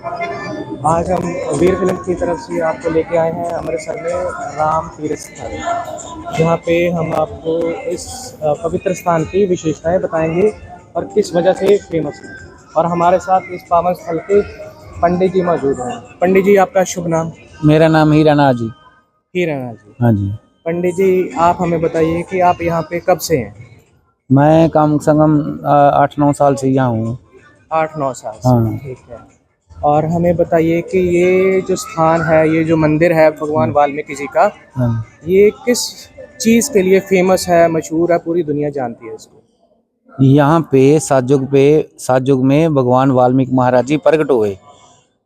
आज हम वीर फिल्म की तरफ से आपको लेके आए हैं अमृतसर में राम तीर्थ स्थल, जहाँ पे हम आपको इस पवित्र स्थान की विशेषताएं बताएंगे और किस वजह से फेमस है। और हमारे साथ इस पावन स्थल के पंडित जी मौजूद हैं। पंडित जी, आपका शुभ नाम? मेरा नाम हीरानाथ जी। हीरानाथ जी। हाँ जी। पंडित जी, आप हमें बताइए कि आप यहाँ पे कब से हैं? मैं कम से कम 8-9 साल से यहाँ हूँ। 8-9 साल से, हाँ। ठीक है। और हमें बताइए कि ये जो स्थान है, ये जो मंदिर है भगवान वाल्मीकि जी का, हाँ। ये किस चीज़ के लिए फेमस है, मशहूर है, पूरी दुनिया जानती है इसको? यहाँ पे सातयुग में भगवान वाल्मीकि महाराज जी प्रकट हुए।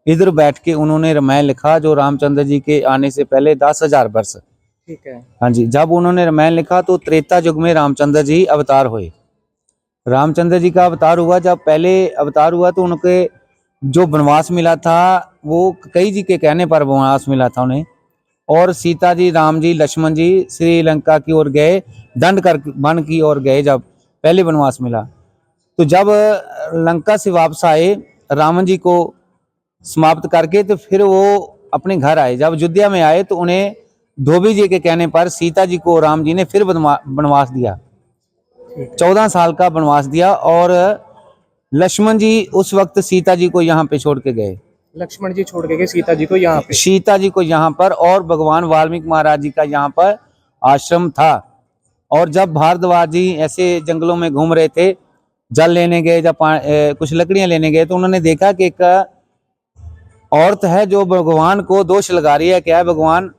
इधर बैठ के उन्होंने रामायण लिखा, जो रामचंद्र जी के आने से पहले 10,000 वर्ष। ठीक है। हाँ जी। जब उन्होंने रामायण लिखा तो त्रेता युग में रामचंद्र जी अवतार हुए। रामचंद्र जी का अवतार हुआ, जब पहले अवतार हुआ तो उनके जो वनवास मिला था वो कई जी के कहने पर वनवास मिला था उन्हें। और सीता जी, राम जी, लक्ष्मण जी श्रीलंका की ओर गए, दंड कर वन की ओर गए। जब पहले वनवास मिला तो जब लंका से वापस आए रावण जी को समाप्त करके, तो फिर वो अपने घर आए। जब अयोध्या में आए तो उन्हें धोबी जी के कहने पर सीता जी को राम जी ने फिर वनवास दिया, 14 साल का वनवास दिया। और लक्ष्मण जी उस वक्त सीता जी को यहाँ पे छोड़ के गए। लक्ष्मण जी छोड़ के गए सीता जी को यहाँ पे? सीता जी को यहाँ पर, और भगवान वाल्मीकि महाराज जी का यहाँ पर आश्रम था। और जब भारद्वाज जी ऐसे जंगलों में घूम रहे थे, जल लेने गए, जब कुछ लकड़ियां लेने गए, तो उन्होंने देखा कि एक औरत है जो भगवान को दोष लगा रही है, क्या है भगवान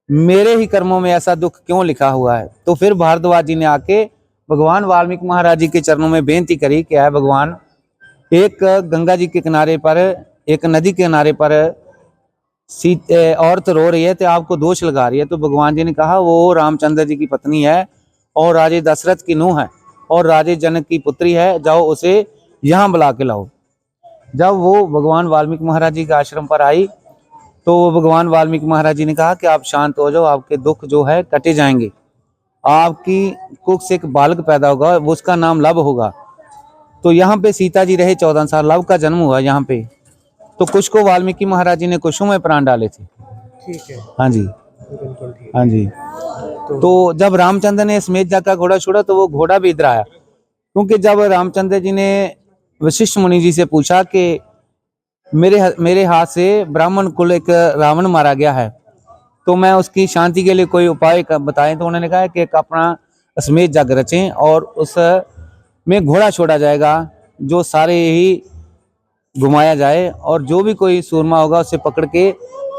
मेरे ही कर्मों में ऐसा दुख क्यों लिखा हुआ है। तो फिर भारद्वाज जी ने आके भगवान वाल्मीकि महाराज जी के चरणों में बेनती करी, क्या है भगवान, एक गंगा जी के किनारे पर, एक नदी के किनारे पर औरत रो रही है, तो आपको दोष लगा रही है। तो भगवान जी ने कहा वो रामचंद्र जी की पत्नी है और राजे दशरथ की नूह है और राजे जनक की पुत्री है, जाओ उसे यहाँ बुला के लाओ। जब वो भगवान वाल्मीकि महाराज जी के आश्रम पर आई तो भगवान वाल्मीकि महाराज जी ने कहा कि आप शांत हो जाओ, आपके दुख जो है कटे जाएंगे। आपकी कुख से एक बालक पैदा होगा, उसका नाम लव होगा। तो यहाँ पे सीता जी रहे 14 साल, लव का जन्म हुआ यहाँ पे। तो कुछ को वाल्मीकि महाराज जी ने कुशों में प्राण डाले थे। ठीक है। हाँ जी। बिल्कुल ठीक। हाँ जी। तो जब रामचंद्र ने समेत जा का घोड़ा छोड़ा तो वो घोड़ा भी इधर आया, क्योंकि जब रामचंद्र जी ने वशिष्ठ मुनि जी से पूछा कि मेरे हाथ से ब्राह्मण कुल एक रावण मारा गया है, तो मैं उसकी शांति के लिए कोई उपाय बताएं। तो उन्होंने कहा कि एक अपना समेत जग रचें और उस में घोड़ा छोड़ा जाएगा, जो सारे ही घुमाया जाए, और जो भी कोई सूरमा होगा उसे पकड़ के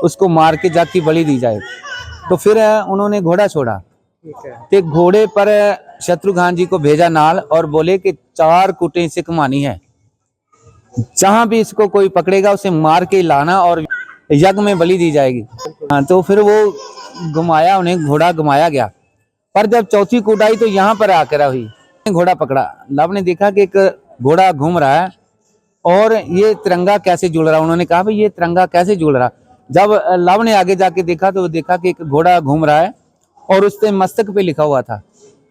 उसको मार के जग की बलि दी जाए। तो फिर उन्होंने घोड़ा छोड़ा। ठीक है। तो घोड़े पर शत्रुघ्न जी को भेजा नाल और बोले कि 4 कुटें इसे कमानी है, जहां भी इसको कोई पकड़ेगा उसे मार के लाना और यज्ञ में बलि दी जाएगी। हाँ, तो फिर वो घुमाया, उन्हें घोड़ा घुमाया गया। पर जब चौथी कूट आई तो यहाँ पर आकर हुई, घोड़ा पकड़ा। लव ने देखा कि एक घोड़ा घूम रहा है और ये तिरंगा कैसे जुड़ रहा। उन्होंने कहा भाई ये तिरंगा कैसे जुड़ रहा। जब लव ने आगे जाके देखा तो देखा कि एक घोड़ा घूम रहा है और उसके मस्तक पे लिखा हुआ था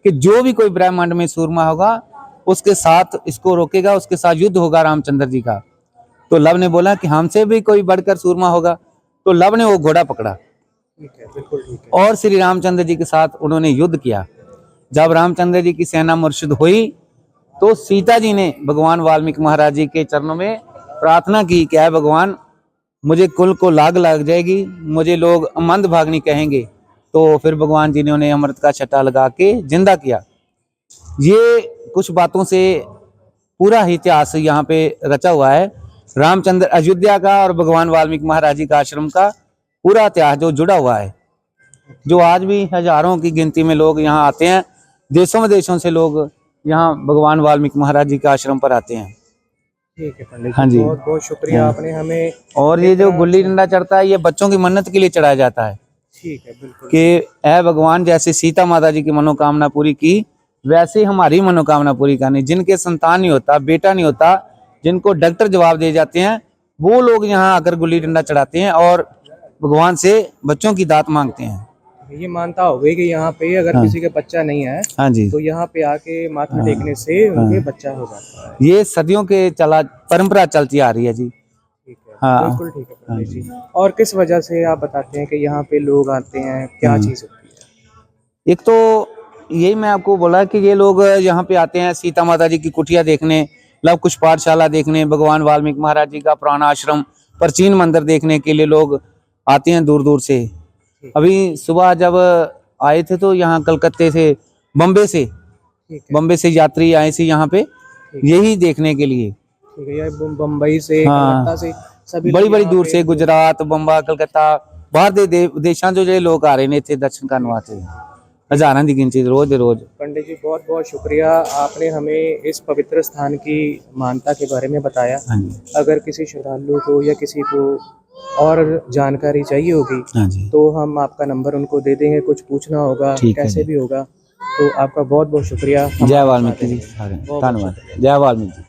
कि जो भी कोई ब्रह्मांड में सूरमा होगा उसके साथ इसको रोकेगा, उसके साथ युद्ध होगा रामचंद्र जी का। तो लव ने बोला कि हमसे भी कोई बढ़कर सूरमा होगा। तो लव ने वो घोड़ा पकड़ा। ठीक है, बिल्कुल ठीक है। और श्री रामचंद्र जी के साथ उन्होंने युद्ध किया। जब रामचंद्र जी की सेना मुर्शिद हुई तो सीता जी ने भगवान वाल्मीकि महाराज जी के चरणों में प्रार्थना की, क्या है भगवान मुझे कुल को लाग लग जाएगी, मुझे लोग मंद भागनी कहेंगे। तो फिर भगवान जी ने उन्हें अमृत का छटा लगा के जिंदा किया। ये कुछ बातों से पूरा इतिहास यहाँ पे रचा हुआ है। रामचंद्र अयोध्या का और भगवान वाल्मीकि महाराज जी का आश्रम का पूरा इतिहास जो जुड़ा हुआ है, जो आज भी हजारों की गिनती में लोग यहाँ आते हैं। देशों विदेशों से लोग यहाँ भगवान वाल्मीकि महाराज जी के आश्रम पर आते हैं। ठीक है पंडित जी, हाँ जी। बहुत बहुत शुक्रिया आपने हमें। और ये जो गुल्ली डंडा चढ़ता है ये बच्चों की मन्नत के लिए चढ़ाया जाता है। ठीक है, बिल्कुल। कि ऐ भगवान जैसे सीता माता जी की मनोकामना पूरी की, वैसे हमारी मनोकामना पूरी करनी। जिनके संतान नहीं होता, बेटा नहीं होता, जिनको डॉक्टर जवाब दे जाते हैं, वो लोग यहाँ आकर गुल्ली डंडा चढ़ाते हैं और भगवान से बच्चों की दात मांगते हैं। ये मानता हो गई कि यहाँ पे अगर किसी का बच्चा नहीं है, हाँ जी, तो यहाँ पे आके माथा टेकने से उनके बच्चा हो जाता है। ये सदियों के चला परंपरा चलती आ रही है जी। ठीक है। हाँ बिल्कुल ठीक है पंडित जी। और किस वजह से आप बताते हैं कि यहाँ पे लोग आते हैं, क्या चीज़ होती है? एक तो यही मैं आपको बोला कि ये लोग यहाँ पे आते हैं सीता माता जी की कुटिया देखने, लव कुश पाठशाला देखने, भगवान वाल्मीकि महाराज जी का पुराना आश्रम, प्राचीन मंदिर देखने के लिए लोग आते हैं दूर दूर से। अभी सुबह जब आए थे तो यहाँ कलकत्ते से, बम्बे से, ठीक है, बम्बे से यात्री आए थे यहाँ पे यही देखने के लिए। ठीक है। ये बम्बई से, हाँ। कलकत्ता से सभी बड़ी लोग बड़ी यहाँ दूर पे से, गुजरात, बम्बा, कलकत्ता, बाहर दे देशां जो जे लोग आ रहे ने इत्थे दर्शन करने वास्ते, हजारां दी गिनती रोज दे रोज। पंडित जी बहुत बहुत शुक्रिया, आपने हमें इस पवित्र स्थान की मान्यता के बारे में बताया। हाँ जी, अगर किसी श्रद्धालु को या किसी को और जानकारी चाहिए होगी हाँ जी, तो हम आपका नंबर उनको दे देंगे, कुछ पूछना होगा ठीक है कैसे जी। भी होगा, तो आपका बहुत बहुत शुक्रिया। जय वाल्मीकि जी, सारे बहुत धन्यवाद। शुक्रिया। जय वाल्मीकि।